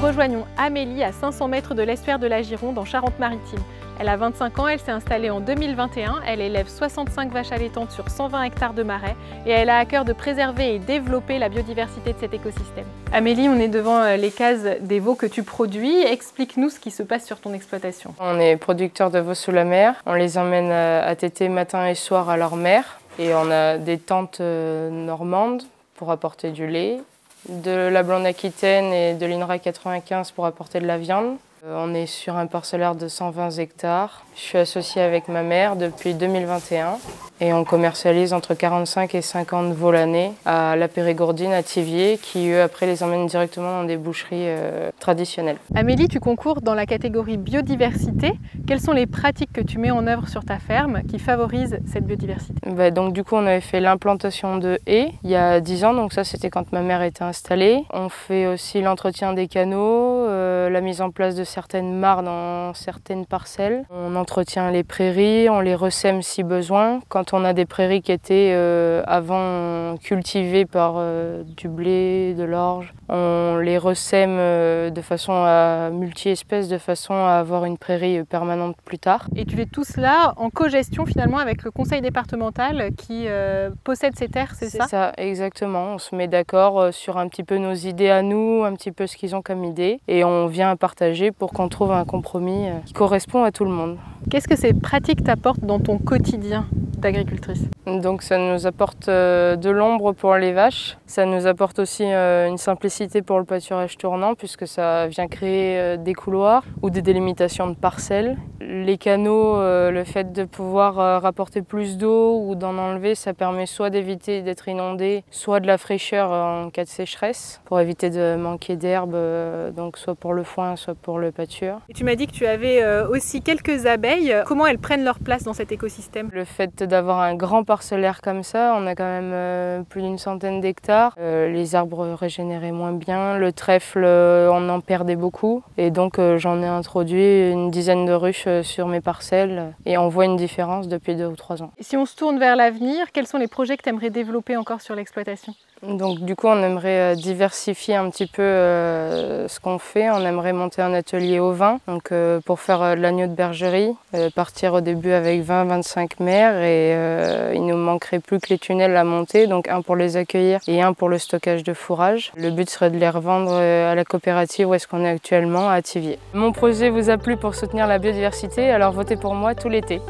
rejoignons Amélie à 500 mètres de l'estuaire de la Gironde en Charente-Maritime. Elle a 25 ans, elle s'est installée en 2021, elle élève 65 vaches allaitantes sur 120 hectares de marais et elle a à cœur de préserver et développer la biodiversité de cet écosystème. Amélie, on est devant les cases des veaux que tu produis. Explique-nous ce qui se passe sur ton exploitation. On est producteur de veaux sous la mer, on les emmène à téter matin et soir à leur mère et on a des tentes normandes pour apporter du lait, de la blonde aquitaine et de l'INRA 95 pour apporter de la viande. On est sur un parcellaire de 120 hectares. Je suis associée avec ma mère depuis 2021 et on commercialise entre 45 et 50 veaux l'année à la Périgourdine, à Thiviers, qui eux après les emmènent directement dans des boucheries traditionnelles. Amélie, tu concours dans la catégorie biodiversité. Quelles sont les pratiques que tu mets en œuvre sur ta ferme qui favorisent cette biodiversité? Donc du coup on avait fait l'implantation de haies il y a 10 ans, donc ça c'était quand ma mère était installée. On fait aussi l'entretien des canaux, la mise en place de certaines mares dans certaines parcelles. On entretient les prairies, on les ressème si besoin. Quand on a des prairies qui étaient avant cultivées par du blé, de l'orge, on les ressème de façon à multi-espèces, de façon à avoir une prairie permanente plus tard. Et tu fais tout cela en co-gestion finalement avec le conseil départemental qui possède ces terres, c'est ça? C'est ça, exactement. On se met d'accord sur un petit peu nos idées à nous, un petit peu ce qu'ils ont comme idée, et on vient partager pour qu'on trouve un compromis qui correspond à tout le monde. Qu'est-ce que ces pratiques t'apportent dans ton quotidien d'agricultrice? Donc ça nous apporte de l'ombre pour les vaches, ça nous apporte aussi une simplicité pour le pâturage tournant puisque ça vient créer des couloirs ou des délimitations de parcelles. Les canaux, le fait de pouvoir rapporter plus d'eau ou d'en enlever, ça permet soit d'éviter d'être inondé, soit de la fraîcheur en cas de sécheresse pour éviter de manquer d'herbe, donc soit pour le foin, soit pour le pâture. Et tu m'as dit que tu avais aussi quelques abeilles. Comment elles prennent leur place dans cet écosystème? Le fait d'avoir un grand parcellaire comme ça, on a quand même plus d'une centaine d'hectares. Les arbres régénéraient moins bien, le trèfle on en perdait beaucoup et donc j'en ai introduit une dizaine de ruches sur mes parcelles et on voit une différence depuis 2 ou 3 ans. Et si on se tourne vers l'avenir, quels sont les projets que tu aimerais développer encore sur l'exploitation? Donc du coup on aimerait diversifier un petit peu ce qu'on fait. On aimerait monter un atelier au vin donc, pour faire de l'agneau de bergerie, partir au début avec 20-25 mères et il nous manquerait plus que les tunnels à monter, donc un pour les accueillir et un pour le stockage de fourrage. Le but serait de les revendre à la coopérative où est-ce qu'on est actuellement, à Thiviers. Mon projet vous a plu pour soutenir la biodiversité, alors votez pour moi tout l'été.